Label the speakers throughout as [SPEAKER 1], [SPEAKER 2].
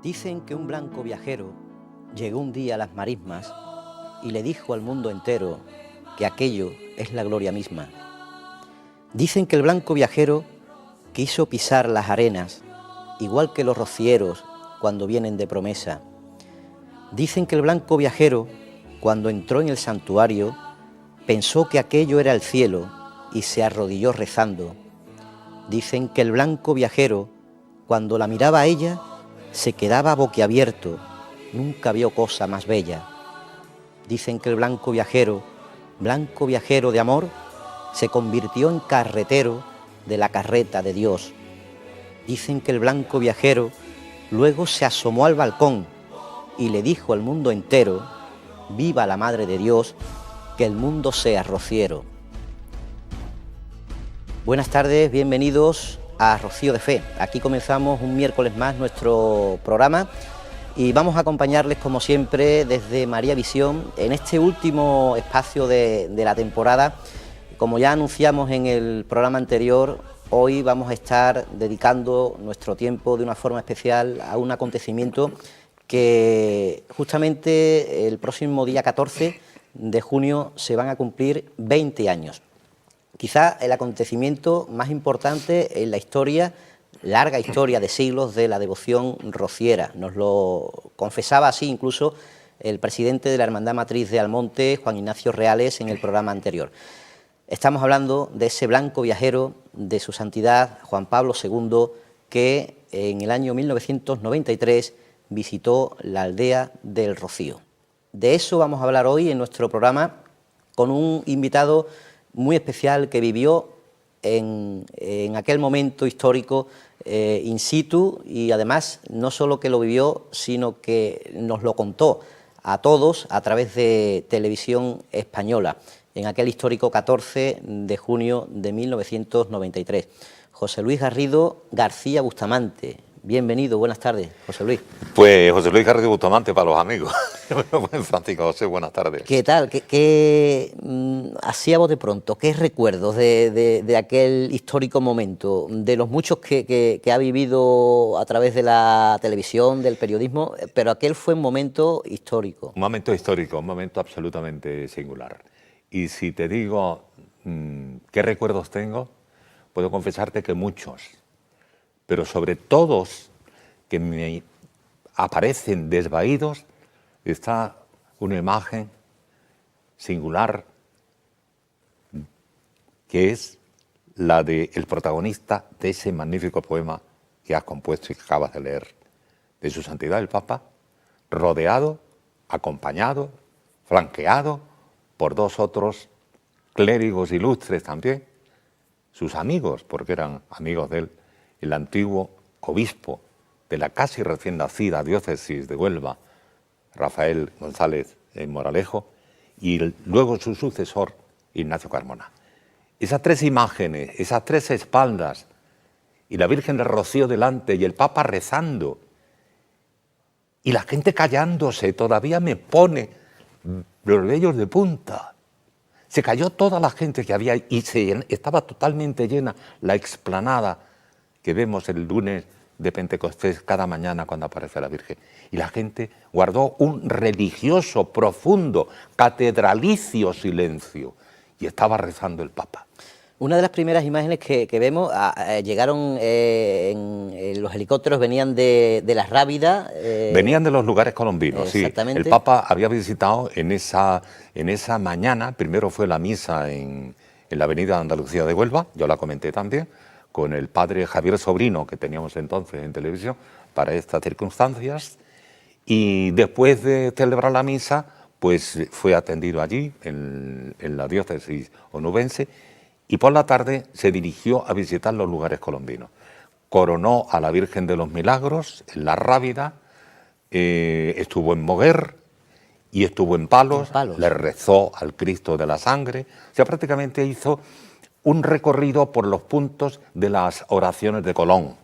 [SPEAKER 1] Dicen que un blanco viajero llegó un día a las marismas y le dijo al mundo entero que aquello es la gloria misma. Dicen que el blanco viajero quiso pisar las arenas, igual que los rocieros cuando vienen de promesa. Dicen que el blanco viajero, cuando entró en el santuario, pensó que aquello era el cielo y se arrodilló rezando. Dicen que el blanco viajero, cuando la miraba a ella, se quedaba boquiabierto, nunca vio cosa más bella. Dicen que el blanco viajero de amor, se convirtió en carretero de la carreta de Dios. Dicen que el blanco viajero luego se asomó al balcón y le dijo al mundo entero: viva la Madre de Dios, que el mundo sea rociero. Buenas tardes, bienvenidos a Rocío de Fe. Aquí comenzamos un miércoles más nuestro programa y vamos a acompañarles como siempre desde María Visión en este último espacio de la temporada. Como ya anunciamos en el programa anterior, hoy vamos a estar dedicando nuestro tiempo de una forma especial a un acontecimiento que justamente el próximo día 14 de junio se van a cumplir 20 años. Quizá el acontecimiento más importante en la historia, larga historia de siglos de la devoción rociera. Nos lo confesaba así incluso el presidente de la Hermandad Matriz de Almonte, Juan Ignacio Reales, en el programa anterior. Estamos hablando de ese blanco viajero de su santidad Juan Pablo II, que en el año 1993 visitó la aldea del Rocío. De eso vamos a hablar hoy en nuestro programa con un invitado muy especial que vivió en aquel momento histórico in situ, y además no solo que lo vivió, sino que nos lo contó a todos a través de Televisión Española en aquel histórico 14 de junio de 1993. José Luis Garrido García Bustamante. Bienvenido, buenas tardes, José Luis.
[SPEAKER 2] Pues José Luis Garrido Bustamante para los amigos. Francisco José, buenas tardes.
[SPEAKER 1] ¿Qué tal? Así a vos de pronto, ¿qué recuerdos de aquel histórico momento? De los muchos que ha vivido a través de la televisión, del periodismo, pero aquel fue un momento histórico.
[SPEAKER 2] Un momento histórico, un momento absolutamente singular. Y si te digo qué recuerdos tengo, puedo confesarte que muchos, pero sobre todos que me aparecen desvaídos, está una imagen singular que es la del protagonista de ese magnífico poema que has compuesto y que acabas de leer, de su santidad el Papa, rodeado, acompañado, flanqueado por dos otros clérigos ilustres también, sus amigos, porque eran amigos de él, el antiguo obispo de la casi recién nacida diócesis de Huelva, Rafael González Moralejo, y luego su sucesor, Ignacio Carmona. Esas tres imágenes, esas tres espaldas, y la Virgen del Rocío delante, y el Papa rezando, y la gente callándose, todavía me pone los vellos de punta. Se cayó toda la gente que había y estaba totalmente llena la explanada que vemos el lunes de Pentecostés cada mañana cuando aparece la Virgen. Y la gente guardó un religioso, profundo, catedralicio silencio. Y estaba rezando el Papa.
[SPEAKER 1] Una de las primeras imágenes que vemos, llegaron los helicópteros, venían de las Rábidas.
[SPEAKER 2] Venían de los lugares colombinos, sí.
[SPEAKER 1] Exactamente.
[SPEAKER 2] El Papa había visitado en esa mañana, primero fue la misa en la avenida Andalucía de Huelva, yo la comenté también, con el padre Javier Sobrino, que teníamos entonces en televisión, para estas circunstancias, y después de celebrar la misa, pues fue atendido allí, en la diócesis onubense, y por la tarde se dirigió a visitar los lugares colombinos. Coronó a la Virgen de los Milagros en La Rábida, estuvo en Moguer y estuvo en Palos, le rezó al Cristo de la Sangre, o sea, prácticamente hizo un recorrido por los puntos de las oraciones de Colón,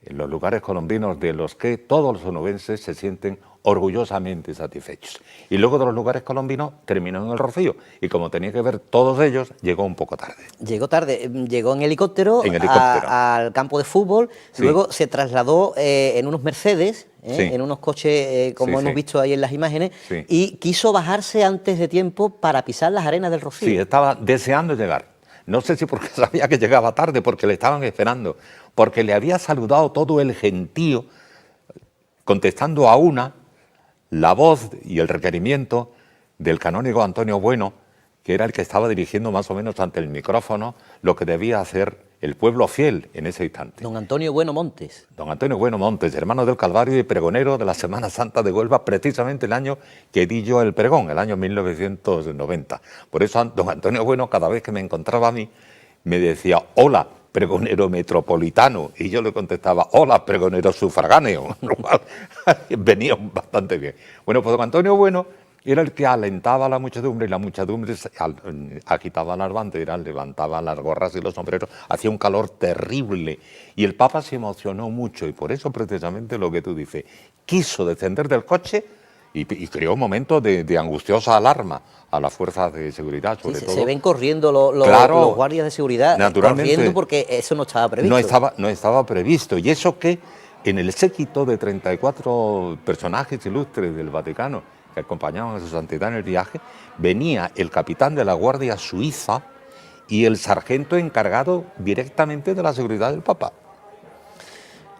[SPEAKER 2] en los lugares colombinos de los que todos los onubenses se sienten orgullosamente satisfechos. Y luego de los lugares colombinos terminó en el Rocío. Y como tenía que ver todos ellos, llegó un poco tarde.
[SPEAKER 1] Llegó tarde, llegó en helicóptero,
[SPEAKER 2] helicóptero.
[SPEAKER 1] al campo de fútbol,
[SPEAKER 2] Sí.
[SPEAKER 1] luego se trasladó en unos Mercedes,
[SPEAKER 2] Sí.
[SPEAKER 1] en unos coches, como
[SPEAKER 2] Sí,
[SPEAKER 1] hemos
[SPEAKER 2] sí.
[SPEAKER 1] visto ahí en las imágenes,
[SPEAKER 2] Sí.
[SPEAKER 1] y quiso bajarse antes de tiempo para pisar las arenas del Rocío.
[SPEAKER 2] Sí, estaba deseando llegar. No sé si porque sabía que llegaba tarde, porque le estaban esperando, porque le había saludado todo el gentío, contestando a una la voz y el requerimiento del canónigo Antonio Bueno, que era el que estaba dirigiendo más o menos ante el micrófono lo que debía hacer el pueblo fiel en ese instante.
[SPEAKER 1] Don Antonio Bueno Montes.
[SPEAKER 2] Don Antonio Bueno Montes, hermano del Calvario y pregonero de la Semana Santa de Huelva, precisamente el año que di yo el pregón, el año 1990. Por eso don Antonio Bueno, cada vez que me encontraba a mí, me decía, hola, pregonero metropolitano, y yo le contestaba, hola, pregonero sufragáneo, lo cual venía bastante bien. Bueno, pues don Antonio Bueno era el que alentaba a la muchedumbre, y la muchedumbre agitaba las banderas, levantaba las gorras y los sombreros, hacía un calor terrible, y el Papa se emocionó mucho, y por eso precisamente lo que tú dices, quiso descender del coche y creó un momento de angustiosa alarma a las fuerzas de seguridad, sobre todo.
[SPEAKER 1] Se ven corriendo
[SPEAKER 2] Claro,
[SPEAKER 1] los guardias de seguridad,
[SPEAKER 2] naturalmente,
[SPEAKER 1] corriendo porque eso no estaba previsto.
[SPEAKER 2] No estaba previsto, y eso que en el séquito de 34 personajes ilustres del Vaticano que acompañaban a su santidad en el viaje, venía el capitán de la Guardia Suiza y el sargento encargado directamente de la seguridad del Papa.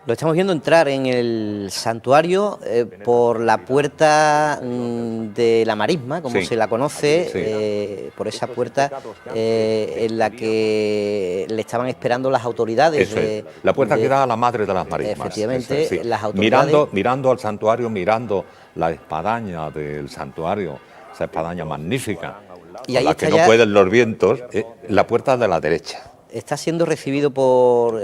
[SPEAKER 1] Lo estamos viendo entrar en el santuario por la puerta de la marisma, como
[SPEAKER 2] Sí.
[SPEAKER 1] se la conoce,
[SPEAKER 2] Sí.
[SPEAKER 1] por esa puerta en la que le estaban esperando las autoridades.
[SPEAKER 2] Eso es, la puerta que da a la Madre de las Marismas.
[SPEAKER 1] Efectivamente,
[SPEAKER 2] Eso es, sí.
[SPEAKER 1] las autoridades...
[SPEAKER 2] Mirando al santuario, mirando la espadaña del santuario, esa espadaña magnífica,
[SPEAKER 1] Y
[SPEAKER 2] con
[SPEAKER 1] ahí
[SPEAKER 2] la
[SPEAKER 1] está
[SPEAKER 2] que no
[SPEAKER 1] ya...
[SPEAKER 2] pueden los vientos, la puerta de la derecha.
[SPEAKER 1] Está siendo recibido por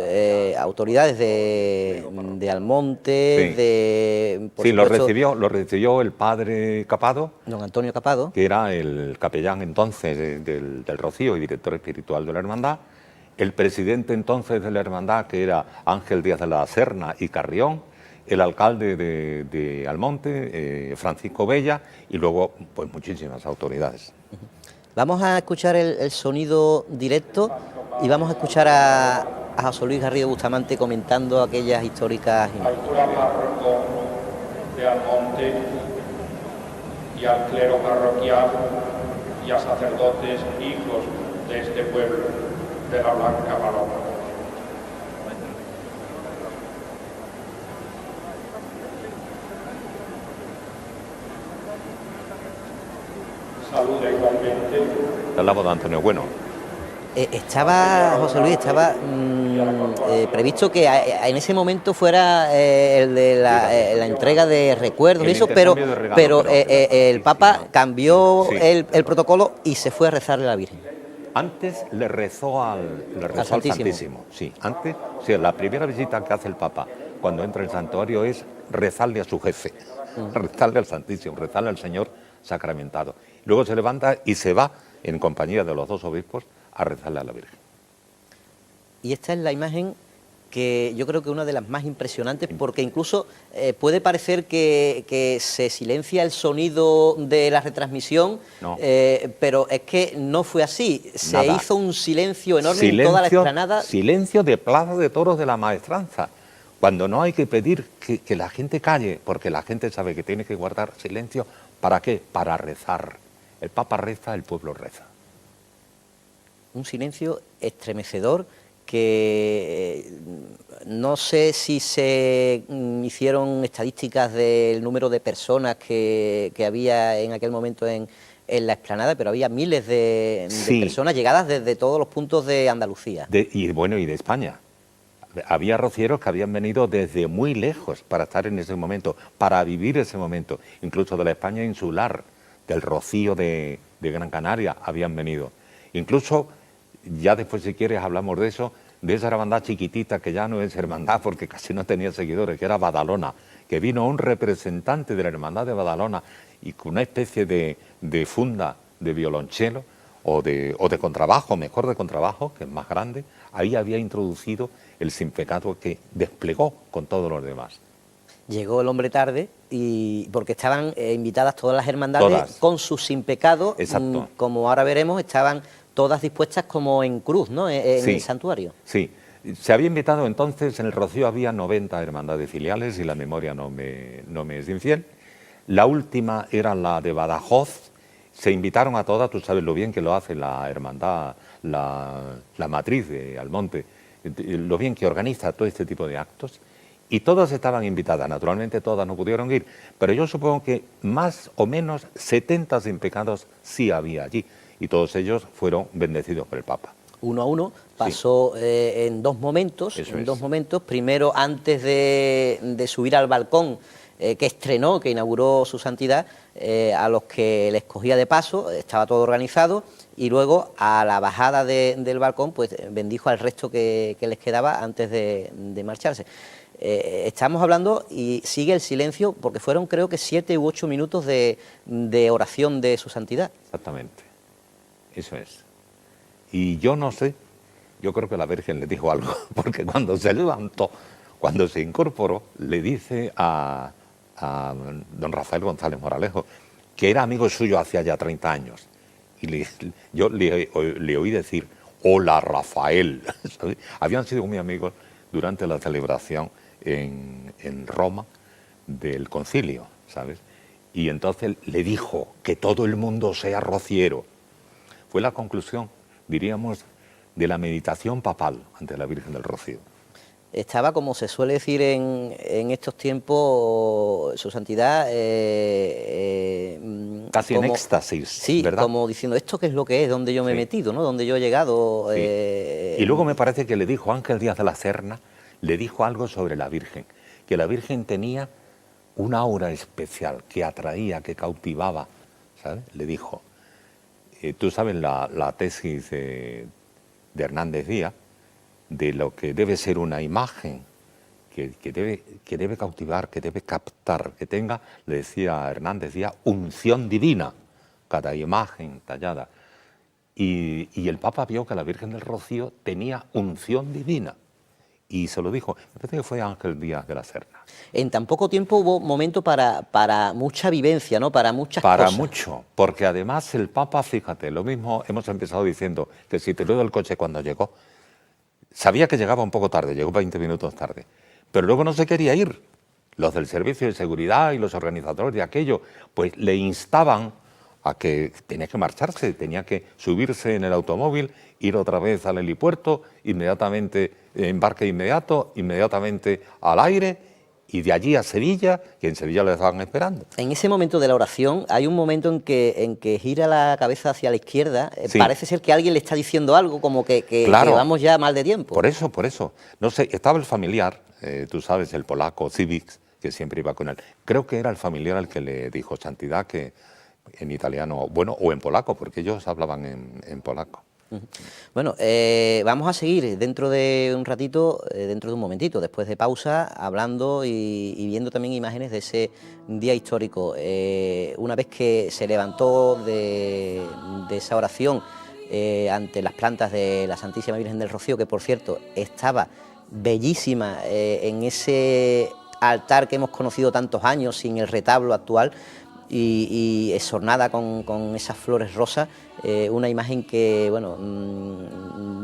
[SPEAKER 1] autoridades de Almonte,
[SPEAKER 2] Sí.
[SPEAKER 1] de... por
[SPEAKER 2] Sí,
[SPEAKER 1] supuesto,
[SPEAKER 2] lo recibió el padre Capado,
[SPEAKER 1] don Antonio Capado.
[SPEAKER 2] que era el capellán entonces del Rocío y director espiritual de la hermandad, el presidente entonces de la hermandad, que era Ángel Díaz de la Serna y Carrión, el alcalde de Almonte, Francisco Bella, y luego pues muchísimas autoridades.
[SPEAKER 1] Vamos a escuchar el sonido directo y vamos a escuchar a José Luis Garrido Bustamante comentando aquellas históricas imágenes.
[SPEAKER 3] Al cura párroco de Almonte y al clero parroquial y a sacerdotes hijos de este pueblo de la Blanca Paloma. Saluda igualmente.
[SPEAKER 2] Es la voz de Antonio Bueno.
[SPEAKER 1] Estaba, José Luis, estaba previsto que en ese momento fuera el de la entrega de recuerdos
[SPEAKER 2] El
[SPEAKER 1] y eso, pero,
[SPEAKER 2] intercambio de regalos,
[SPEAKER 1] pero
[SPEAKER 2] pero-
[SPEAKER 1] el Papa
[SPEAKER 2] sí, no.
[SPEAKER 1] cambió
[SPEAKER 2] Sí.
[SPEAKER 1] el protocolo y se fue a rezarle a la Virgen.
[SPEAKER 2] Antes le rezó al
[SPEAKER 1] Santísimo.
[SPEAKER 2] Sí, antes, sí, la primera visita que hace el Papa cuando entra al santuario es rezarle a su jefe, rezarle al Santísimo, rezarle al Señor sacramentado. Luego se levanta y se va en compañía de los dos obispos a rezarle a la Virgen.
[SPEAKER 1] Y esta es la imagen que yo creo que una de las más impresionantes, porque incluso puede parecer que se silencia el sonido de la retransmisión,
[SPEAKER 2] No.
[SPEAKER 1] pero es que no fue así. Se
[SPEAKER 2] Nada.
[SPEAKER 1] hizo un silencio enorme en toda la explanada.
[SPEAKER 2] Silencio de Plaza de Toros de la Maestranza, cuando no hay que pedir que la gente calle, porque la gente sabe que tiene que guardar silencio. ¿Para qué? Para rezar. El Papa reza, el pueblo reza.
[SPEAKER 1] Un silencio estremecedor que no sé si se hicieron estadísticas del número de personas que había en aquel momento en la explanada, pero había miles de
[SPEAKER 2] Sí.
[SPEAKER 1] personas llegadas desde todos los puntos de Andalucía.
[SPEAKER 2] Y de España. Había rocieros que habían venido desde muy lejos para estar en ese momento, para vivir ese momento, incluso de la España insular, del Rocío de Gran Canaria habían venido. Incluso, ya después si quieres hablamos de eso, de esa hermandad chiquitita que ya no es hermandad porque casi no tenía seguidores, que era Badalona, que vino un representante de la hermandad de Badalona y con una especie de funda de violonchelo o de contrabajo, mejor de contrabajo, que es más grande, ahí había introducido el sin pecado que desplegó con todos los demás.
[SPEAKER 1] Llegó el hombre tarde y porque estaban invitadas todas las hermandades
[SPEAKER 2] Todas.
[SPEAKER 1] con sus sin pecado,
[SPEAKER 2] Exacto.
[SPEAKER 1] como ahora veremos, estaban todas dispuestas como en cruz, ¿no? En
[SPEAKER 2] Sí.
[SPEAKER 1] el santuario.
[SPEAKER 2] Sí, se había invitado entonces, en el Rocío había 90 hermandades filiales, y la memoria no me es infiel. La última era la de Badajoz. Se invitaron a todas, tú sabes lo bien que lo hace la hermandad, la matriz de Almonte, lo bien que organiza todo este tipo de actos, y todas estaban invitadas. Naturalmente todas no pudieron ir, pero yo supongo que más o menos 70 sin pecados sí había allí, y todos ellos fueron bendecidos por el Papa.
[SPEAKER 1] Uno a uno, pasó en dos momentos.
[SPEAKER 2] Eso
[SPEAKER 1] en
[SPEAKER 2] es.
[SPEAKER 1] dos momentos. Primero, antes de subir al balcón que estrenó, que inauguró su santidad, a los que les cogía de paso, estaba todo organizado, y luego a la bajada del balcón, pues bendijo al resto que les quedaba antes de marcharse. Estamos hablando, y sigue el silencio, porque fueron creo que 7 u 8 minutos de oración de su santidad.
[SPEAKER 2] Exactamente, eso es. Y yo no sé, yo creo que la Virgen le dijo algo, porque cuando se levantó, cuando se incorporó, le dice a don Rafael González Moralejo, que era amigo suyo hacía ya 30 años, y yo le oí decir, hola Rafael, ¿sabes? Habían sido muy amigos durante la celebración en Roma del concilio, ¿sabes? Y entonces le dijo, que todo el mundo sea rociero. Fue la conclusión, diríamos, de la meditación papal ante la Virgen del Rocío.
[SPEAKER 1] Estaba, como se suele decir en estos tiempos, su santidad...
[SPEAKER 2] casi
[SPEAKER 1] como,
[SPEAKER 2] en éxtasis,
[SPEAKER 1] sí,
[SPEAKER 2] ¿verdad?
[SPEAKER 1] como diciendo, ¿esto qué es lo que es? ¿Dónde yo me he metido? ¿No? ¿Dónde yo he llegado?
[SPEAKER 2] Sí. Y luego me parece que le dijo Ángel Díaz de la Serna, le dijo algo sobre la Virgen, que la Virgen tenía una aura especial, que atraía, que cautivaba, ¿sabes? Le dijo, tú sabes la tesis de Hernández Díaz, de lo que debe ser una imagen, que debe cautivar, que debe captar, que tenga, le decía Hernández Díaz, unción divina, cada imagen tallada. Y el Papa vio que la Virgen del Rocío tenía unción divina, y se lo dijo, me parece que fue Ángel Díaz de la Serna.
[SPEAKER 1] En tan poco tiempo hubo momento para mucha vivencia, ¿no? Para muchas cosas.
[SPEAKER 2] Para mucho, porque además el Papa, fíjate, lo mismo hemos empezado diciendo, que si te dio el coche cuando llegó, sabía que llegaba un poco tarde, llegó 20 minutos tarde, pero luego no se quería ir. Los del servicio de seguridad y los organizadores de aquello, pues le instaban a que tenía que marcharse, tenía que subirse en el automóvil, ir otra vez al helipuerto, inmediatamente embarque inmediato, inmediatamente al aire, y de allí a Sevilla, que en Sevilla le estaban esperando.
[SPEAKER 1] En ese momento de la oración hay un momento en que gira la cabeza hacia la izquierda,
[SPEAKER 2] Sí.
[SPEAKER 1] Parece ser que alguien le está diciendo algo, como que
[SPEAKER 2] Claro.
[SPEAKER 1] vamos ya mal de tiempo.
[SPEAKER 2] Por eso. No sé, estaba el familiar, tú sabes, el polaco, Civics, que siempre iba con él. Creo que era el familiar al que le dijo, santidad, que en italiano, bueno, o en polaco, porque ellos hablaban en polaco.
[SPEAKER 1] Bueno, vamos a seguir dentro de un ratito, dentro de un momentito, después de pausa, hablando y viendo también imágenes de ese día histórico. Una vez que se levantó de esa oración ante las plantas de la Santísima Virgen del Rocío, que por cierto estaba bellísima en ese altar que hemos conocido tantos años, sin el retablo actual, y exornada con esas flores rosas, una imagen que, bueno,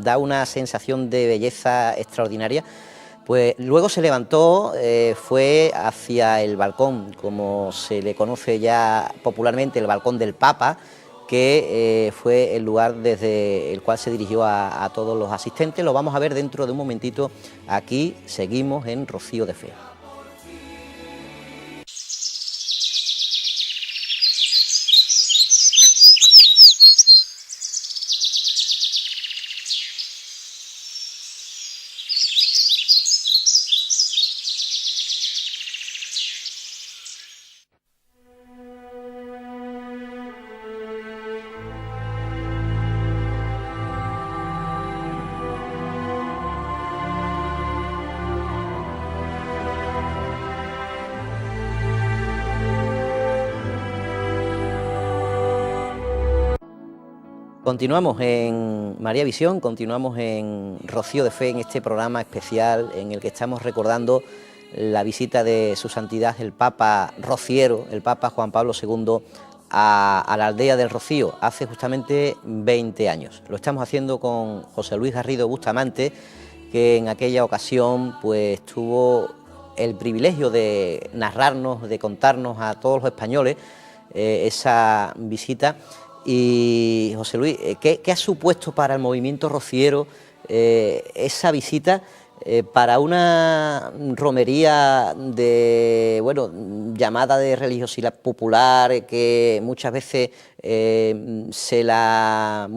[SPEAKER 1] da una sensación de belleza extraordinaria. Pues luego se levantó, fue hacia el balcón, como se le conoce ya popularmente, el balcón del Papa, que fue el lugar desde el cual se dirigió a todos los asistentes. Lo vamos a ver dentro de un momentito. Aquí seguimos en Rocío de Fe. Continuamos en María Visión, continuamos en Rocío de Fe, en este programa especial en el que estamos recordando la visita de su santidad el Papa Rociero, el Papa Juan Pablo II, a la aldea del Rocío, hace justamente 20 años. Lo estamos haciendo con José Luis Garrido Bustamante, que en aquella ocasión pues tuvo el privilegio de narrarnos, de contarnos a todos los españoles esa visita. Y José Luis, ¿qué ha supuesto para el movimiento rociero esa visita para una romería de, bueno, llamada de religiosidad popular, que muchas veces se la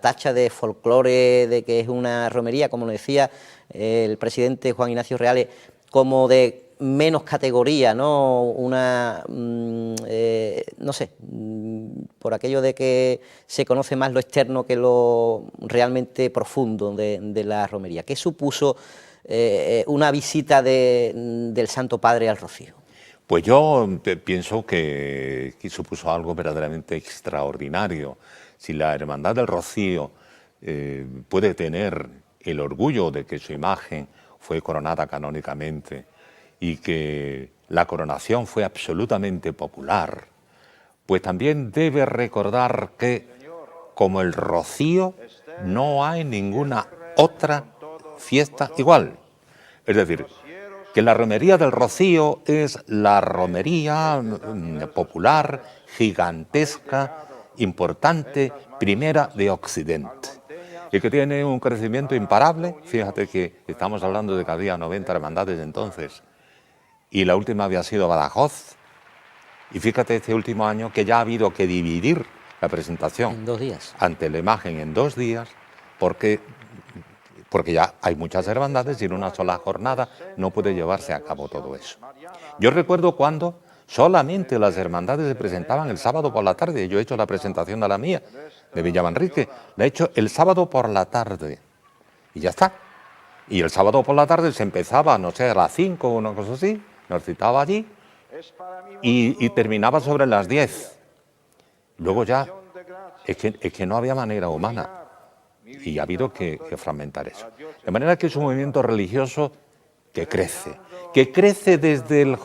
[SPEAKER 1] tacha de folclore, de que es una romería, como lo decía el presidente Juan Ignacio Reales, como de menos categoría, ¿no? Una, no sé, por aquello de que se conoce más lo externo que lo realmente profundo de la romería. ¿Qué supuso una visita del Santo Padre al Rocío?
[SPEAKER 2] Pues yo pienso que supuso algo verdaderamente extraordinario. Si la Hermandad del Rocío puede tener el orgullo de que su imagen fue coronada canónicamente y que la coronación fue absolutamente popular, pues también debe recordar que, como el Rocío, no hay ninguna otra fiesta igual. Es decir, que la romería del Rocío es la romería popular, gigantesca, importante, primera de Occidente, y que tiene un crecimiento imparable. Fíjate que estamos hablando de que había 90 hermandades entonces, y la última había sido Badajoz, y fíjate este último año que ya ha habido que dividir la presentación
[SPEAKER 1] En 2 días.
[SPEAKER 2] ante la imagen en 2 días, porque ya hay muchas hermandades y en una sola jornada no puede llevarse a cabo todo eso. Yo recuerdo cuando solamente las hermandades se presentaban el sábado por la tarde. Yo he hecho la presentación de la mía, de Villamanrique, la he hecho el sábado por la tarde y ya está. Y el sábado por la tarde se empezaba, no sé, a las 5 o una cosa así, nos citaba allí y terminaba sobre las 10. Luego ya es que no había manera humana. Y ha habido que fragmentar eso. De manera que es un movimiento religioso que crece desde el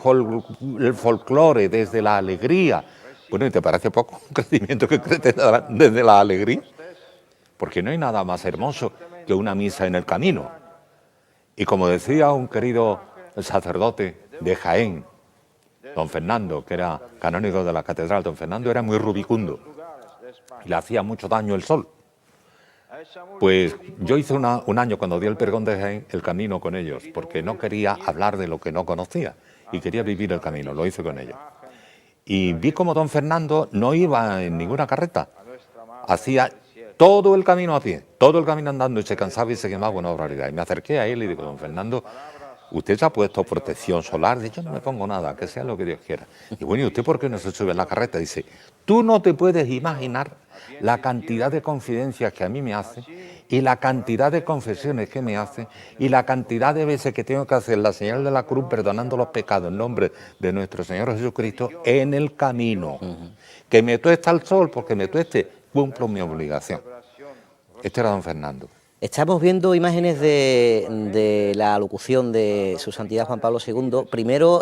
[SPEAKER 2] folclore, desde la alegría. Bueno, ¿y te parece poco un crecimiento que crece desde la alegría? Porque no hay nada más hermoso que una misa en el camino. Y como decía un querido sacerdote de Jaén, don Fernando, que era canónigo de la catedral, don Fernando era muy rubicundo y le hacía mucho daño el sol. Pues yo hice un año, cuando di el pregón de Jaén, el camino con ellos, porque no quería hablar de lo que no conocía y quería vivir el camino, lo hice con ellos. Y vi como don Fernando no iba en ninguna carreta, hacía todo el camino a pie, todo el camino andando, y se cansaba y se quemaba una barbaridad. Y me acerqué a él y digo, don Fernando, ¿usted se ha puesto protección solar? Dice, yo no me pongo nada, que sea lo que Dios quiera. Y bueno, ¿y usted por qué no se sube en la carreta? Dice, tú no te puedes imaginar la cantidad de confidencias que a mí me hace, y la cantidad de confesiones que me hace, y la cantidad de veces que tengo que hacer la señal de la cruz perdonando los pecados en nombre de nuestro Señor Jesucristo en el camino. Que me tuesta el sol, porque me tueste, cumplo mi obligación. Este era don Fernando.
[SPEAKER 1] Estamos viendo imágenes de la alocución de su santidad Juan Pablo II. Primero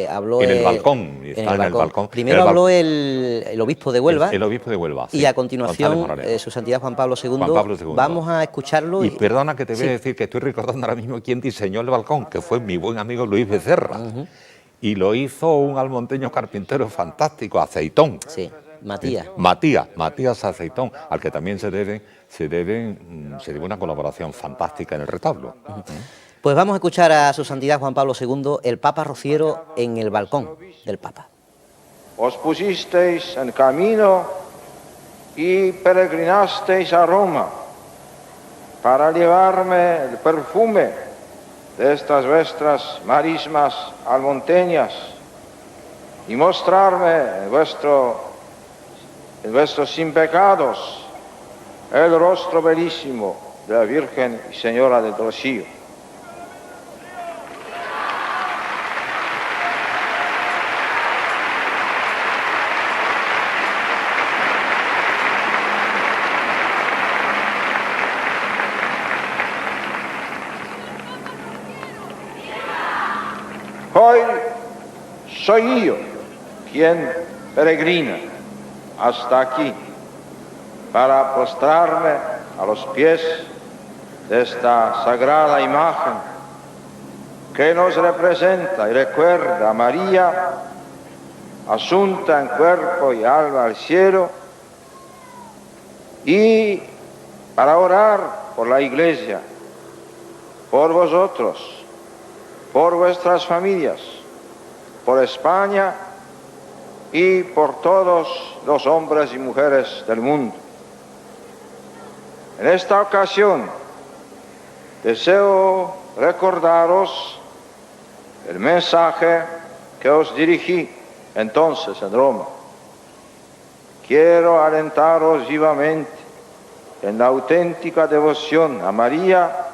[SPEAKER 1] habló
[SPEAKER 2] en el balcón.
[SPEAKER 1] Primero habló el obispo de Huelva.
[SPEAKER 2] El obispo de Huelva, sí.
[SPEAKER 1] Y a continuación su santidad Juan Pablo II. Vamos a escucharlo.
[SPEAKER 2] Y perdona que te voy a decir que estoy recordando ahora mismo quién diseñó el balcón, que fue mi buen amigo Luis Becerra. Y lo hizo un almonteño carpintero fantástico, Aceitón.
[SPEAKER 1] Sí. Matías
[SPEAKER 2] Aceitón, al que también se debe una colaboración fantástica en el retablo.
[SPEAKER 1] Pues vamos a escuchar a su santidad Juan Pablo II, el Papa Rociero, en el balcón del Papa.
[SPEAKER 4] Os pusisteis en camino y peregrinasteis a Roma para llevarme el perfume de estas vuestras marismas almonteñas y mostrarme en vuestros sin pecados el rostro bellísimo de la Virgen y Señora del Rocío. hoy soy yo quien peregrina hasta aquí para postrarme a los pies de esta sagrada imagen que nos representa y recuerda a María, asunta en cuerpo y alma al cielo, y para orar por la Iglesia, por vosotros, por vuestras familias, por España y por todos los hombres y mujeres del mundo. En esta ocasión deseo recordaros el mensaje que os dirigí entonces en Roma. Quiero alentaros vivamente en la auténtica devoción a María,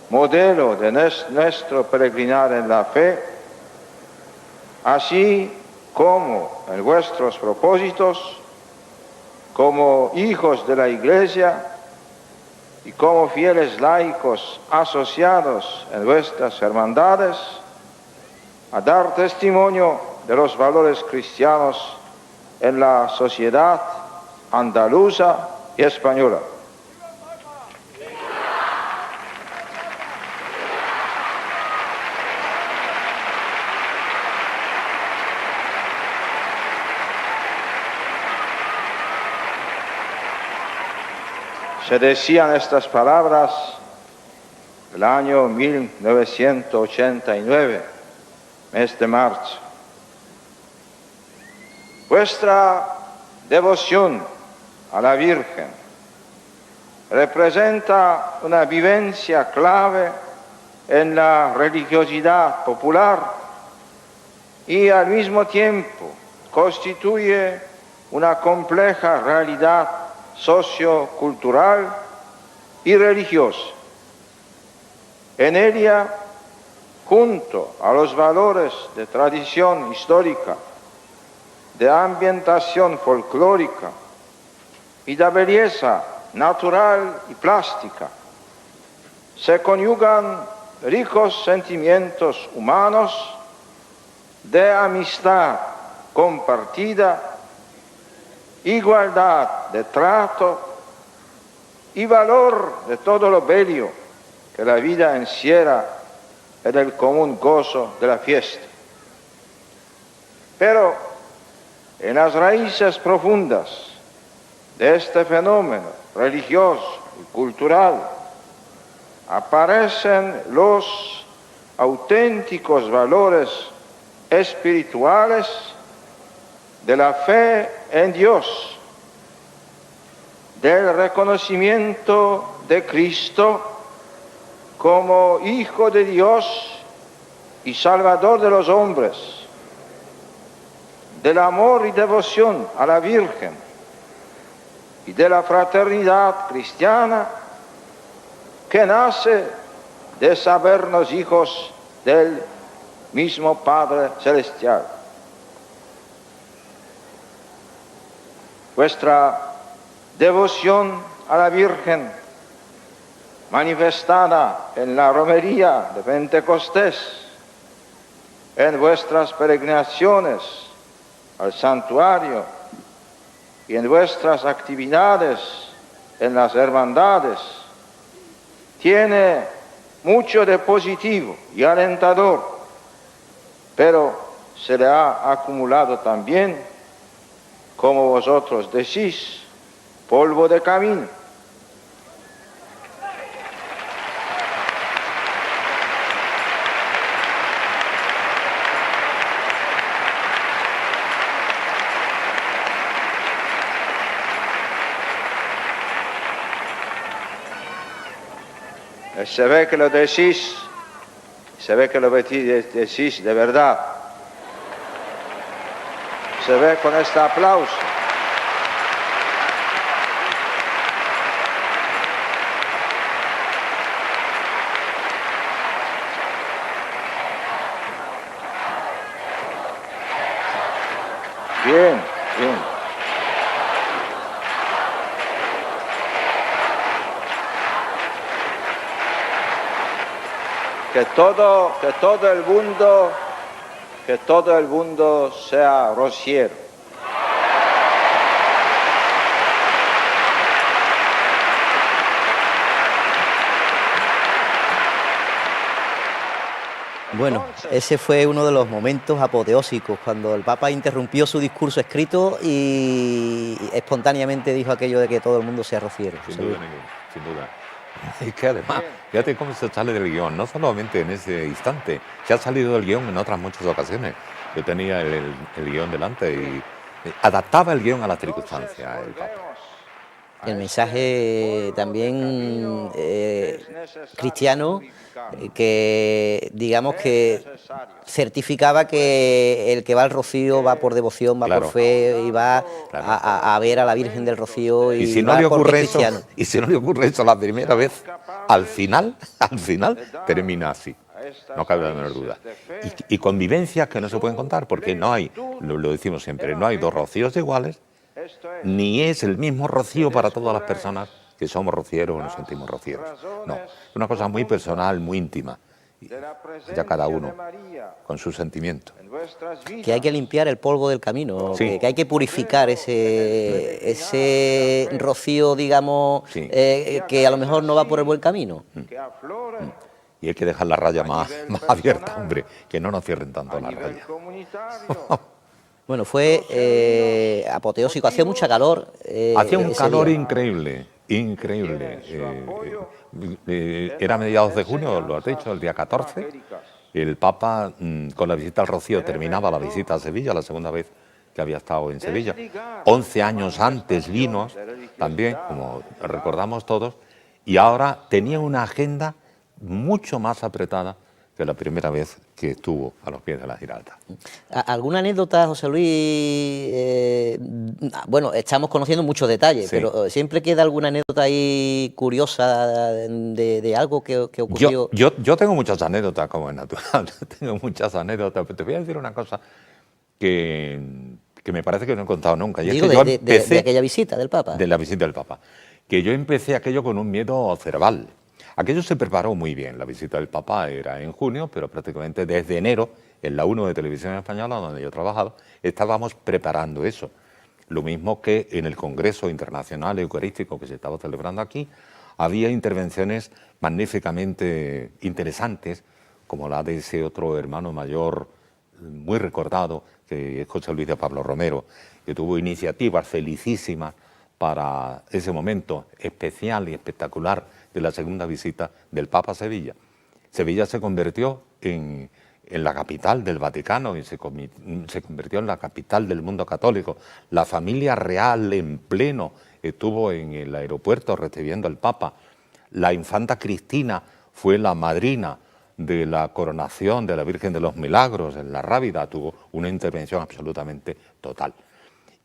[SPEAKER 4] modelo de nuestro peregrinar en la fe, así como en vuestros propósitos, como hijos de la Iglesia y como fieles laicos asociados en vuestras hermandades, a dar testimonio de los valores cristianos en la sociedad andaluza y española. Se decían estas palabras el año 1989, mes de marzo. Vuestra devoción a la Virgen representa una vivencia clave en la religiosidad popular y al mismo tiempo constituye una compleja realidad sociocultural y religiosa. En ella, junto a los valores de tradición histórica, de ambientación folclórica y de belleza natural y plástica, se conyugan ricos sentimientos humanos de amistad compartida, igualdad de trato y valor de todo lo bello que la vida encierra en el común gozo de la fiesta. Pero en las raíces profundas de este fenómeno religioso y cultural aparecen los auténticos valores espirituales de la fe en Dios, del reconocimiento de Cristo como Hijo de Dios y Salvador de los hombres, del amor y devoción a la Virgen y de la fraternidad cristiana que nace de sabernos hijos del mismo Padre Celestial. Vuestra devoción a la Virgen, manifestada en la romería de Pentecostés, en vuestras peregrinaciones al santuario y en vuestras actividades en las hermandades, tiene mucho de positivo y alentador, pero se le ha acumulado también, como vosotros decís, polvo de camino. Se ve que lo decís, decís de verdad. Se ve con este aplauso. Bien, bien. que todo el mundo sea rociero.
[SPEAKER 1] Bueno, ese fue uno de los momentos apoteósicos, cuando el Papa interrumpió su discurso escrito y espontáneamente dijo aquello de que todo el mundo sea rociero.
[SPEAKER 2] Sin duda ninguna, sin duda. Y que además, fíjate cómo se sale del guión, no solamente en ese instante, se ha salido del guión en otras muchas ocasiones. Yo tenía el guión delante y adaptaba el guión a las circunstancias, el Papa.
[SPEAKER 1] El mensaje también cristiano, que digamos que certificaba que el que va al Rocío va por devoción, va por fe y va a ver a la Virgen del Rocío y
[SPEAKER 2] si no le ocurre eso, y si no le ocurre eso la primera vez, al final termina así. No cabe la menor duda. Y convivencias que no se pueden contar, porque no hay, lo decimos siempre, no hay dos rocíos iguales, ni es el mismo rocío para todas las personas que somos rocieros o nos sentimos rocieros. No, es una cosa muy personal, muy íntima. Ya cada uno con su sentimiento.
[SPEAKER 1] Que hay que limpiar el polvo del camino, sí. que hay que purificar ese rocío, digamos, sí. Que a lo mejor no va por el buen camino.
[SPEAKER 2] Y hay que dejar la raya más abierta, hombre, que no nos cierren tanto la raya.
[SPEAKER 1] Bueno, fue apoteósico, hacía mucha calor.
[SPEAKER 2] Hacía un calor increíble, increíble. Era mediados de junio, lo has dicho, el día 14. El Papa, con la visita al Rocío, terminaba la visita a Sevilla, la segunda vez que había estado en Sevilla. 11 años antes vino también, como recordamos todos, y ahora tenía una agenda mucho más apretada que la primera vez que estuvo a los pies de la Giralda.
[SPEAKER 1] ¿Alguna anécdota, José Luis? Bueno, estamos conociendo muchos detalles, sí. Pero ¿siempre queda alguna anécdota ahí curiosa de algo que ocurrió?
[SPEAKER 2] Yo tengo muchas anécdotas, como es natural, tengo muchas anécdotas, pero te voy a decir una cosa que me parece que no he contado nunca. Y
[SPEAKER 1] digo,
[SPEAKER 2] es que
[SPEAKER 1] de aquella visita del Papa.
[SPEAKER 2] De la visita del Papa. Que yo empecé aquello con un miedo cerval. Aquello se preparó muy bien, la visita del Papa era en junio, pero prácticamente desde enero, en la 1 de Televisión Española, donde yo he trabajado, estábamos preparando eso. Lo mismo que en el Congreso Internacional Eucarístico que se estaba celebrando aquí, había intervenciones magníficamente interesantes, como la de ese otro hermano mayor muy recordado, que es José Luis de Pablo Romero, que tuvo iniciativas felicísimas para ese momento especial y espectacular de la segunda visita del Papa a Sevilla. Sevilla se convirtió en la capital del Vaticano y se convirtió en la capital del mundo católico. La familia real en pleno estuvo en el aeropuerto recibiendo al Papa. La infanta Cristina fue la madrina de la coronación de la Virgen de los Milagros en la Rábida, tuvo una intervención absolutamente total.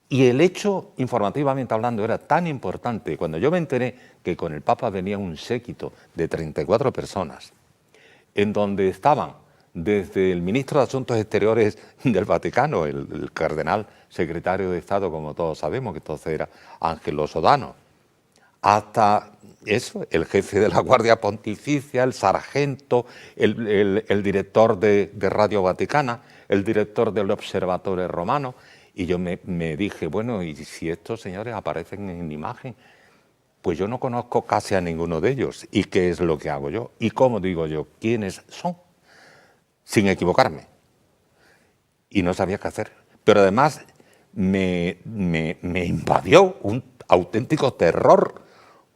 [SPEAKER 2] Y el hecho, informativamente hablando, era tan importante. Cuando yo me enteré que con el Papa venía un séquito de 34 personas, en donde estaban desde el ministro de Asuntos Exteriores del Vaticano, el cardenal secretario de Estado, como todos sabemos, que entonces era Ángelo Sodano, hasta eso, el jefe de la Guardia Pontificia, el sargento, el director de Radio Vaticana, el director del Observatorio Romano. Y yo me dije, bueno, ¿y si estos señores aparecen en imagen? Pues yo no conozco casi a ninguno de ellos. ¿Y qué es lo que hago yo? ¿Y cómo digo yo quiénes son? Sin equivocarme. Y no sabía qué hacer. Pero además me invadió un auténtico terror,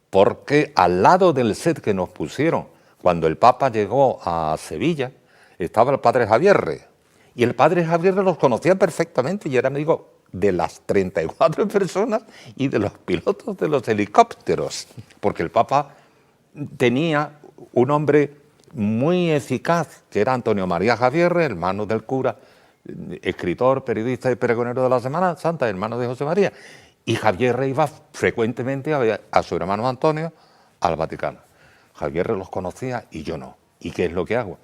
[SPEAKER 2] porque al lado del set que nos pusieron cuando el Papa llegó a Sevilla estaba el padre Javier. Y el padre Javier los conocía perfectamente y era amigo de las 34 personas y de los pilotos de los helicópteros, porque el Papa tenía un hombre muy eficaz, que era Antonio María Javier, hermano del cura, escritor, periodista y pregonero de la Semana Santa, hermano de José María. Y Javier iba frecuentemente a su hermano Antonio al Vaticano. Javier los conocía y yo no. ¿Y qué es lo que hago?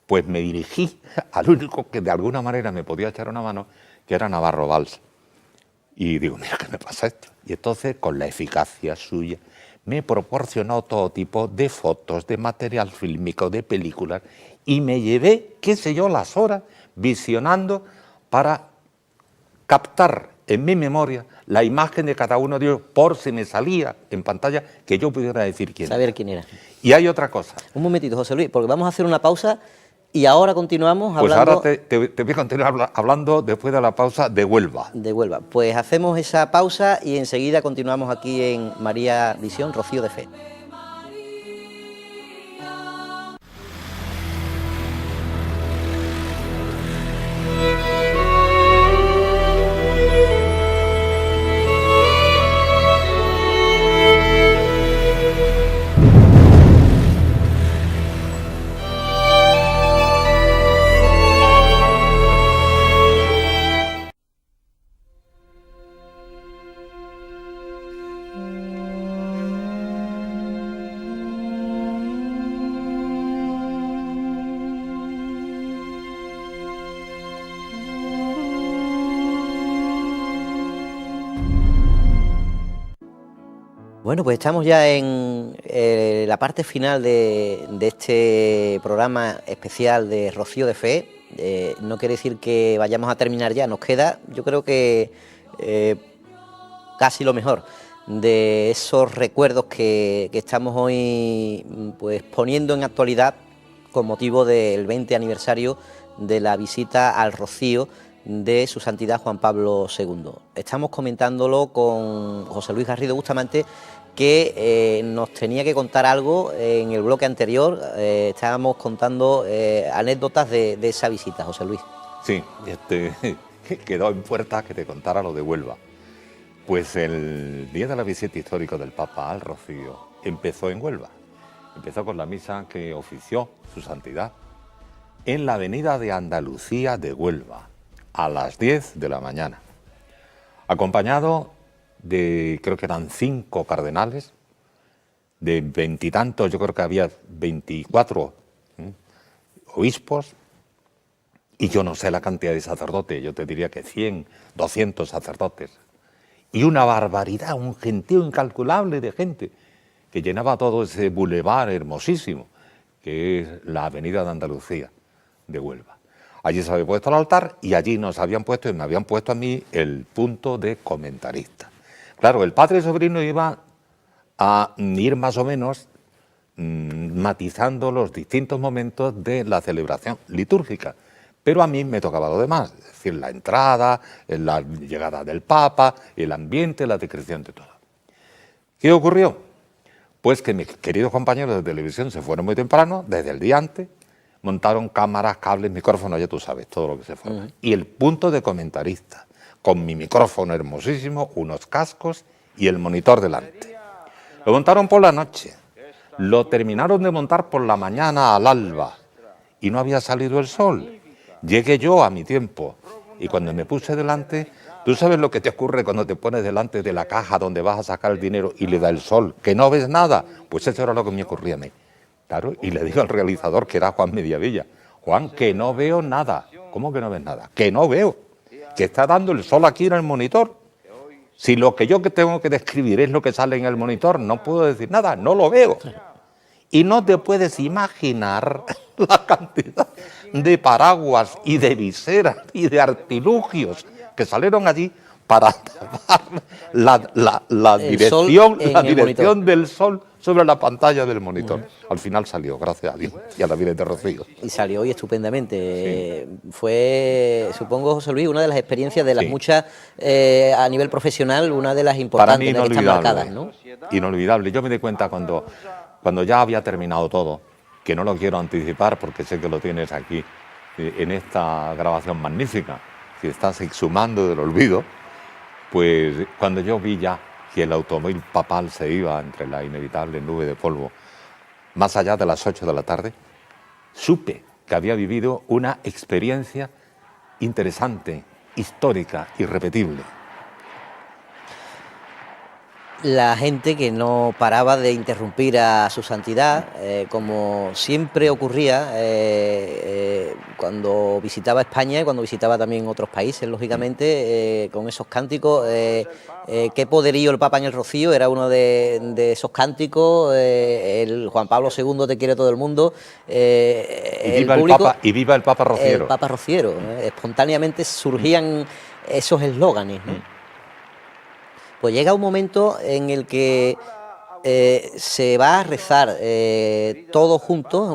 [SPEAKER 2] Pues me dirigí al único que de alguna manera me podía echar una mano, que era Navarro Valls. Y digo, mira, ¿qué me pasa esto? Y entonces, con la eficacia suya, me proporcionó todo tipo de fotos, de material fílmico, de películas, y me llevé, qué sé yo, las horas visionando para captar en mi memoria la imagen de cada uno de ellos, por si me salía en pantalla, que yo pudiera decir quién
[SPEAKER 1] Saber
[SPEAKER 2] era.
[SPEAKER 1] quién era.
[SPEAKER 2] Y hay otra cosa.
[SPEAKER 1] Un momentito, José Luis, porque vamos a hacer una pausa y ahora continuamos
[SPEAKER 2] Pues
[SPEAKER 1] hablando...
[SPEAKER 2] ahora te voy a continuar hablando después de la pausa de Huelva.
[SPEAKER 1] De Huelva. Pues hacemos esa pausa y enseguida continuamos aquí en María Visión, Rocío de Fe. Bueno, pues estamos ya en la parte final de este programa especial de Rocío de Fe. No quiere decir que vayamos a terminar ya, nos queda, yo creo que casi lo mejor de esos recuerdos que estamos hoy pues poniendo en actualidad con motivo del 20 aniversario de la visita al Rocío de su santidad Juan Pablo II. Estamos comentándolo con José Luis Garrido Bustamante, que nos tenía que contar algo en el bloque anterior. Estábamos contando anécdotas de esa visita, José Luis.
[SPEAKER 2] Sí, quedó en puerta que te contara lo de Huelva. Pues el día de la visita histórica del Papa al Rocío empezó en Huelva. Empezó con la misa que ofició su santidad en la avenida de Andalucía de Huelva, a las 10 de la mañana, acompañado de, creo que eran 5 cardenales, de 20 y tantos, yo creo que había 24 obispos, y yo no sé la cantidad de sacerdotes, yo te diría que 100, 200 sacerdotes, y una barbaridad, un gentío incalculable de gente, que llenaba todo ese bulevar hermosísimo, que es la avenida de Andalucía de Huelva. Allí se había puesto el altar y allí nos habían puesto, y me habían puesto a mí, el punto de comentarista. Claro, el padre sobrino iba a ir más o menos matizando los distintos momentos de la celebración litúrgica, pero a mí me tocaba lo demás, es decir, la entrada, la llegada del Papa, el ambiente, la descripción de todo. ¿Qué ocurrió? Pues que mis queridos compañeros de televisión se fueron muy temprano, desde el día antes, montaron cámaras, cables, micrófonos, ya tú sabes, todo lo que se fue. Y el punto de comentarista, con mi micrófono hermosísimo, unos cascos y el monitor delante. Lo montaron por la noche, lo terminaron de montar por la mañana al alba y no había salido el sol. Llegué yo a mi tiempo y cuando me puse delante, tú sabes lo que te ocurre cuando te pones delante de la caja donde vas a sacar el dinero y le da el sol, que no ves nada. Pues eso era lo que me ocurría a mí. Claro, y le digo al realizador, que era Juan Mediavilla, Juan, que no veo nada. ¿Cómo que no ves nada? Que no veo, que está dando el sol aquí en el monitor. Si lo que yo tengo que describir es lo que sale en el monitor, no puedo decir nada, no lo veo. Y no te puedes imaginar la cantidad de paraguas y de viseras y de artilugios que salieron allí para tapar la dirección del sol sobre la pantalla del monitor. Al final salió, gracias a Dios y a la Virgen de Rocío.
[SPEAKER 1] Y salió hoy estupendamente. Sí. Fue, supongo, José Luis, una de las experiencias de las muchas a nivel profesional, una de las importantes. Para mí
[SPEAKER 2] inolvidable,
[SPEAKER 1] que están marcadas, ¿no?
[SPEAKER 2] Inolvidable. Yo me di cuenta cuando ya había terminado todo, que no lo quiero anticipar porque sé que lo tienes aquí en esta grabación magnífica, que estás exhumando del olvido, pues cuando yo vi ya que el automóvil papal se iba entre la inevitable nube de polvo, más allá de las 8 de la tarde, supe que había vivido una experiencia interesante, histórica, irrepetible.
[SPEAKER 1] la gente que no paraba de interrumpir a su santidad, como siempre ocurría cuando visitaba España y cuando visitaba también otros países, lógicamente, con esos cánticos. Qué poderío el Papa en el Rocío era uno de esos cánticos. El Juan Pablo II te quiere todo el mundo.
[SPEAKER 2] Y viva el Papa, y viva el Papa Rociero.
[SPEAKER 1] El Papa Rociero. Espontáneamente surgían esos eslóganes, ¿no? Pues llega un momento en el que se va a rezar todos juntos,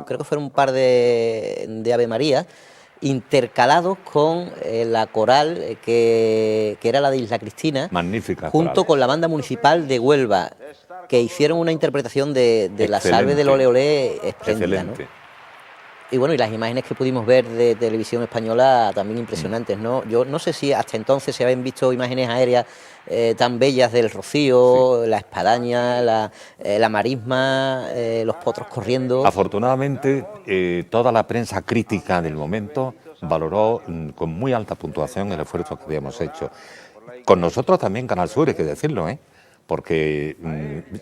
[SPEAKER 1] creo que fueron un par de Ave María, intercalados con la coral que era la de Isla Cristina,
[SPEAKER 2] magnífica
[SPEAKER 1] junto
[SPEAKER 2] coral,
[SPEAKER 1] con la banda municipal de Huelva, que hicieron una interpretación de la salve del Ole Ole espléndida, ¿no? Y bueno, y las imágenes que pudimos ver de televisión española también impresionantes, ¿no? Yo no sé si hasta entonces se habían visto imágenes aéreas tan bellas del Rocío, sí, la espadaña, la marisma, los potros corriendo.
[SPEAKER 2] Afortunadamente, toda la prensa crítica del momento valoró con muy alta puntuación el esfuerzo que habíamos hecho. Con nosotros también Canal Sur, hay que decirlo, porque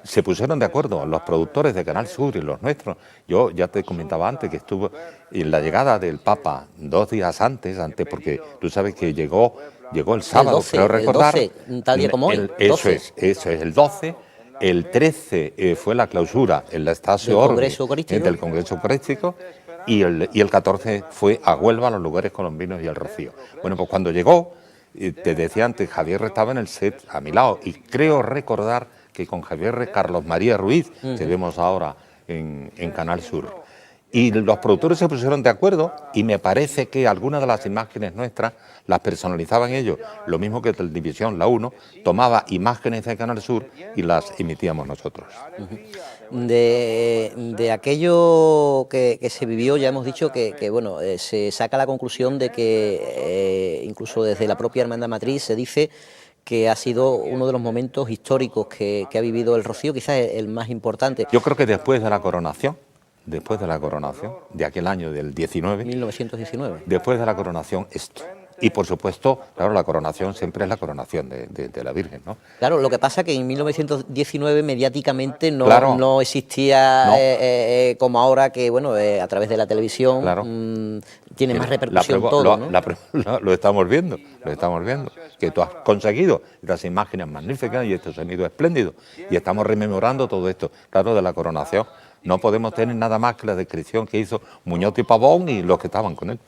[SPEAKER 2] se pusieron de acuerdo los productores de Canal Sur y los nuestros. Yo ya te comentaba antes que estuvo en la llegada del Papa 2 días antes, porque tú sabes que llegó el sábado, el 12, creo recordar.
[SPEAKER 1] El 12, tal día como hoy.
[SPEAKER 2] Eso es el 12. El 13 fue la clausura en la Estacio Orbe del Congreso Eucarístico y el 14 fue a Huelva, a los lugares colombinos y al Rocío. Bueno, pues cuando llegó, te decía antes, Javier estaba en el set a mi lado y creo recordar que con Javier Carlos María Ruiz, que vemos ahora en Canal Sur. Y los productores se pusieron de acuerdo y me parece que algunas de las imágenes nuestras las personalizaban ellos, lo mismo que Televisión, la 1, tomaba imágenes de Canal Sur y las emitíamos nosotros.
[SPEAKER 1] De aquello que se vivió, ya hemos dicho que bueno, se saca la conclusión de que incluso desde la propia Hermandad Matriz se dice que ha sido uno de los momentos históricos que ha vivido el Rocío, quizás el más importante.
[SPEAKER 2] Yo creo que después de la coronación de aquel año del
[SPEAKER 1] 1919.
[SPEAKER 2] Después de la coronación, esto. Y por supuesto, claro, la coronación siempre es la coronación de la Virgen, ¿no?
[SPEAKER 1] Claro, lo que pasa es que en 1919 mediáticamente no,
[SPEAKER 2] claro,
[SPEAKER 1] no existía como ahora que, bueno, a través de la televisión
[SPEAKER 2] claro,
[SPEAKER 1] tiene más repercusión todo, ¿no?
[SPEAKER 2] Lo estamos viendo, que tú has conseguido las imágenes magníficas y este sonido espléndido. Y estamos rememorando todo esto, claro, de la coronación. No podemos tener nada más que la descripción que hizo Muñoz y Pavón y los que estaban con él.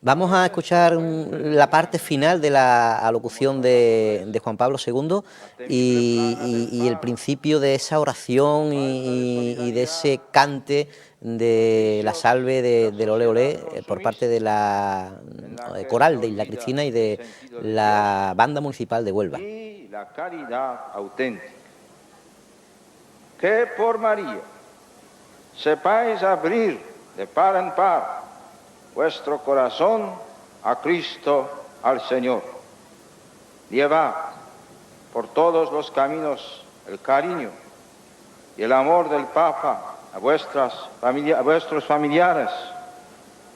[SPEAKER 1] Vamos a escuchar la parte final de la alocución de Juan Pablo II y el principio de esa oración y de ese cante de la salve del Ole Ole por parte de la coral de Isla Cristina y de la banda municipal de Huelva.
[SPEAKER 4] Y la caridad auténtica, que por María sepáis abrir de par en par vuestro corazón a Cristo, al Señor. Llevad por todos los caminos el cariño y el amor del Papa a vuestros familiares,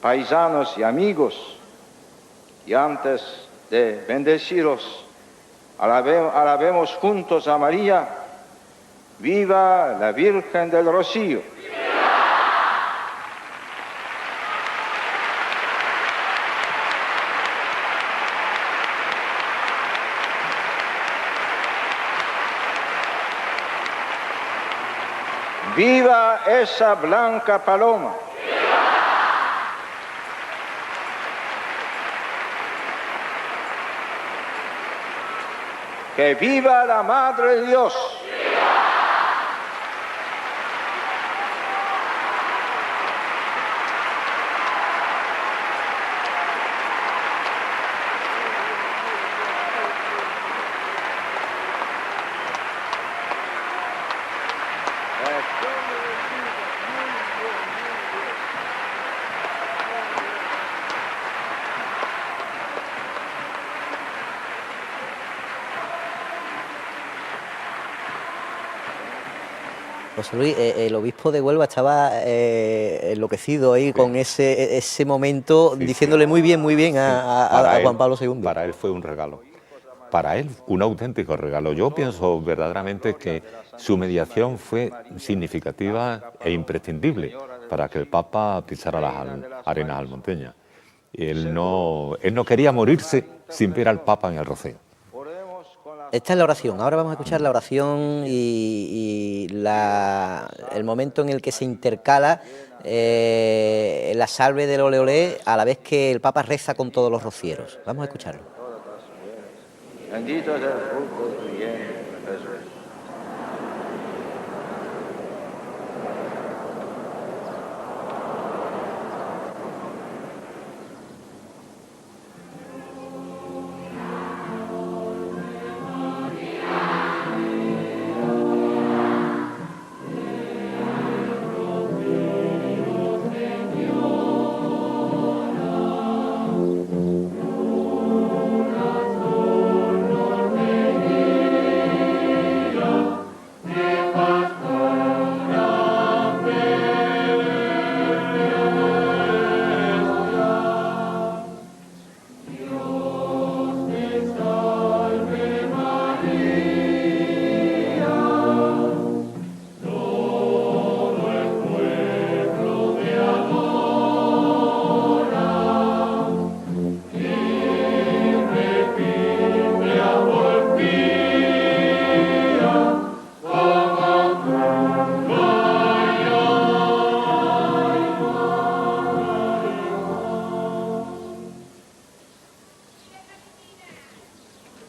[SPEAKER 4] paisanos y amigos. Y antes de bendeciros, alabemos juntos a María. ¡Viva la Virgen del Rocío! ¡Viva esa blanca paloma! ¡Que viva la Madre de Dios!
[SPEAKER 1] José Luis, el obispo de Huelva estaba enloquecido ahí con ese momento, diciéndole muy bien a Juan Pablo II.
[SPEAKER 2] Para él fue un regalo. para él un auténtico regalo. Yo pienso verdaderamente que su mediación fue significativa e imprescindible para que el Papa pisara las arenas almonteñas. Él no quería morirse sin ver al Papa en el Rocío.
[SPEAKER 1] Esta es la oración. Ahora vamos a escuchar la oración y el momento en el que se intercala la salve del Ole Ole a la vez que el Papa reza con todos los rocieros. Vamos a escucharlo.
[SPEAKER 4] Bendito es el fruto de tu vientre, Jesús.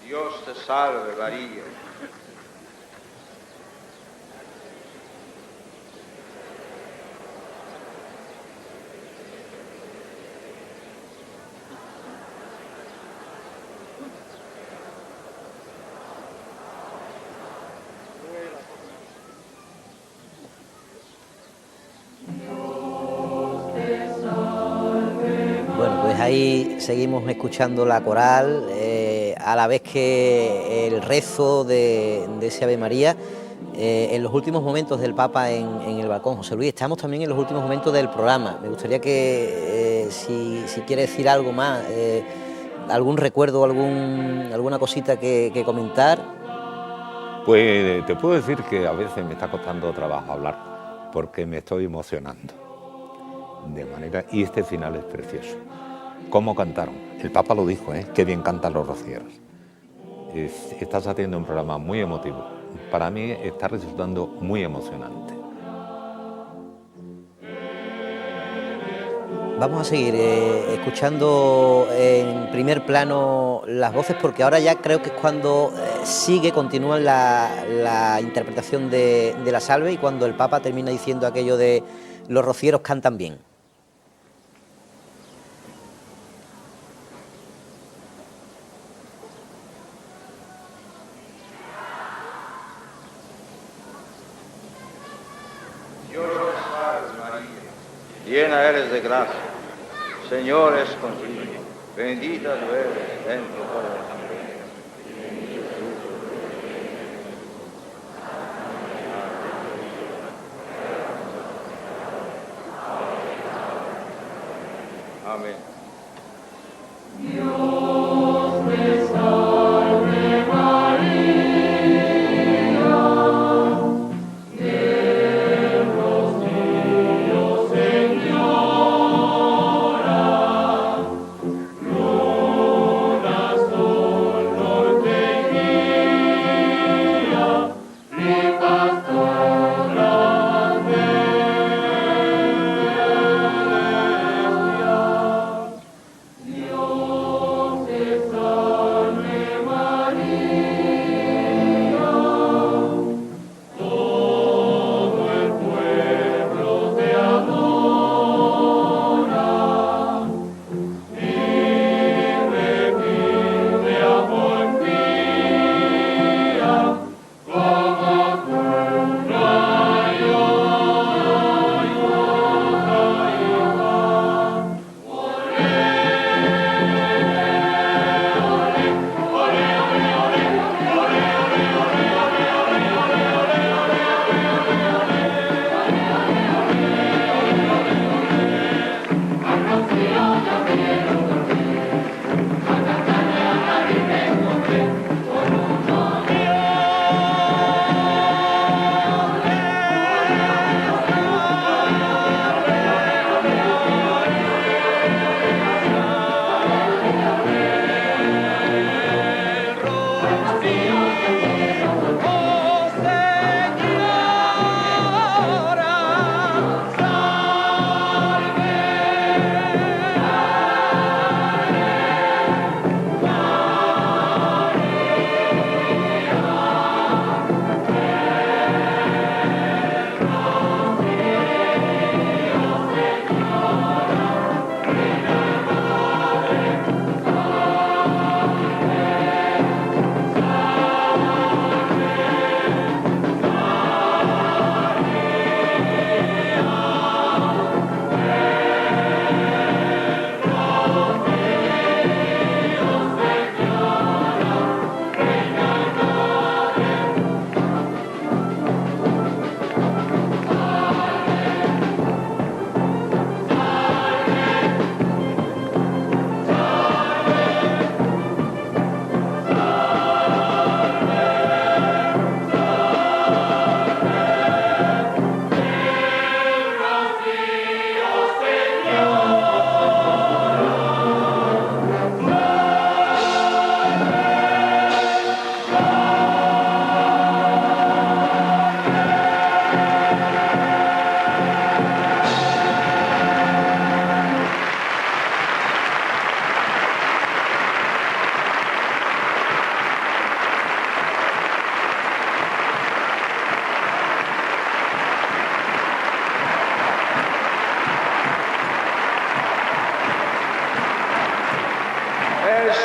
[SPEAKER 4] Dios te salve, María.
[SPEAKER 1] Bueno, pues ahí seguimos escuchando la coral, a la vez que el rezo de ese Ave María. En los últimos momentos del Papa en el balcón. José Luis, estamos también en los últimos momentos del programa. Me gustaría que, si quiere decir algo más, algún recuerdo, alguna cosita que comentar.
[SPEAKER 2] Pues te puedo decir que a veces me está costando trabajo hablar porque me estoy emocionando de manera, y este final es precioso. ¿Cómo cantaron? El Papa lo dijo, qué bien cantan los rocieros. Estás haciendo un programa muy emotivo. Para mí está resultando muy emocionante.
[SPEAKER 1] Vamos a seguir escuchando en primer plano las voces, porque ahora ya creo que es cuando continúa la interpretación de la salve, y cuando el Papa termina diciendo aquello de los rocieros cantan bien.
[SPEAKER 4] Llena eres de gracia, Señor es contigo, bendita tú eres entre todas las mujeres. Amén.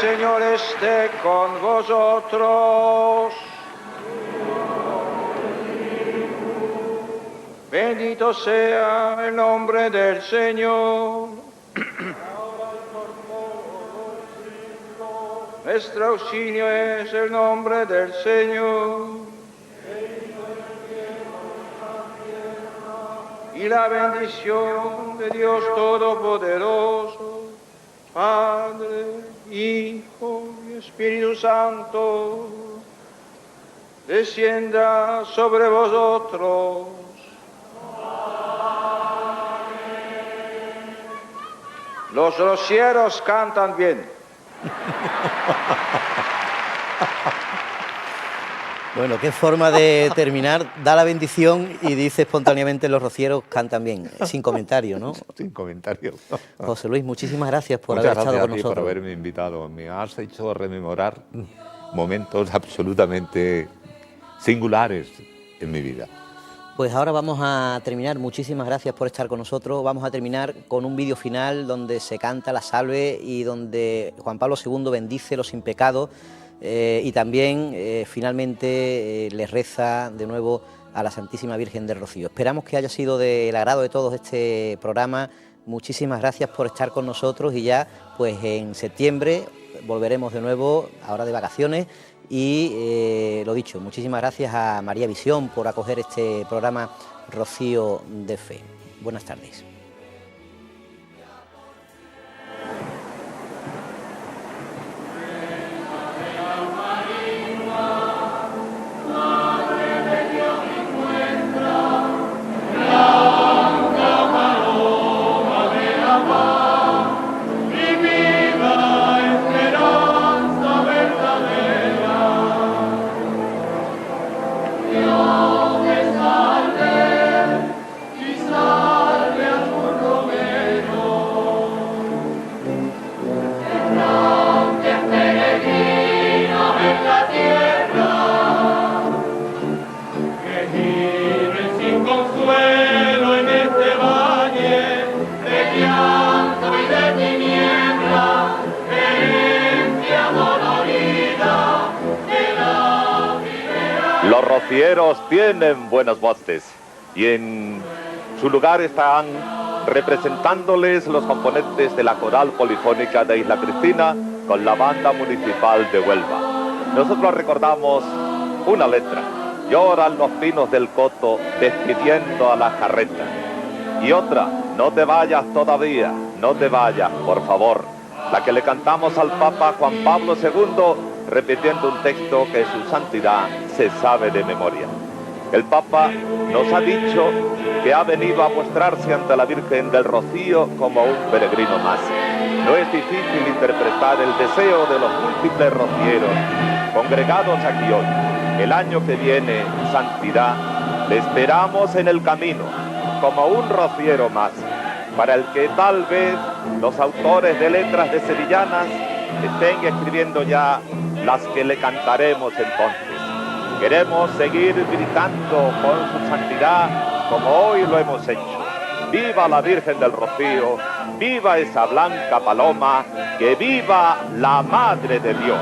[SPEAKER 4] Señor esté con vosotros. Bendito sea el nombre del Señor. Nuestro auxilio es el nombre del Señor. Y la bendición de Dios Todopoderoso, Padre, Hijo y Espíritu Santo, descienda sobre vosotros. Los rocieros cantan bien.
[SPEAKER 1] Bueno, qué forma de terminar. Da la bendición y dice espontáneamente los rocieros cantan bien, sin comentario, ¿no?
[SPEAKER 2] Sin comentario.
[SPEAKER 1] José Luis, muchísimas gracias por
[SPEAKER 2] Muchas
[SPEAKER 1] haber estado
[SPEAKER 2] gracias
[SPEAKER 1] con
[SPEAKER 2] a ti
[SPEAKER 1] nosotros.
[SPEAKER 2] por haberme invitado. Me has hecho rememorar momentos absolutamente singulares en mi vida.
[SPEAKER 1] Pues ahora vamos a terminar, muchísimas gracias por estar con nosotros, vamos a terminar con un vídeo final donde se canta la salve y donde Juan Pablo II bendice los sin pecados y también finalmente les reza de nuevo a la Santísima Virgen del Rocío. Esperamos que haya sido del agrado de todos este programa, muchísimas gracias por estar con nosotros y ya pues en septiembre volveremos de nuevo, ahora de vacaciones. Y lo dicho, muchísimas gracias a María Visión por acoger este programa Rocío de Fe. Buenas tardes.
[SPEAKER 2] Los rocieros tienen buenas voces y en su lugar están representándoles los componentes de la coral polifónica de Isla Cristina con la banda municipal de Huelva. Nosotros recordamos una letra: lloran los pinos del coto despidiendo a la carreta. Y otra: no te vayas todavía, no te vayas, por favor, la que le cantamos al Papa Juan Pablo II, repitiendo un texto que su santidad se sabe de memoria. El Papa nos ha dicho que ha venido a mostrarse ante la Virgen del Rocío como un peregrino más. No es difícil interpretar el deseo de los múltiples rocieros congregados aquí hoy. El año que viene, santidad, le esperamos en el camino como un rociero más, para el que tal vez los autores de letras de sevillanas estén escribiendo ya las que le cantaremos entonces. Queremos seguir gritando con su santidad como hoy lo hemos hecho. ¡Viva la Virgen del Rocío! ¡Viva esa blanca paloma! ¡Que viva la Madre de Dios!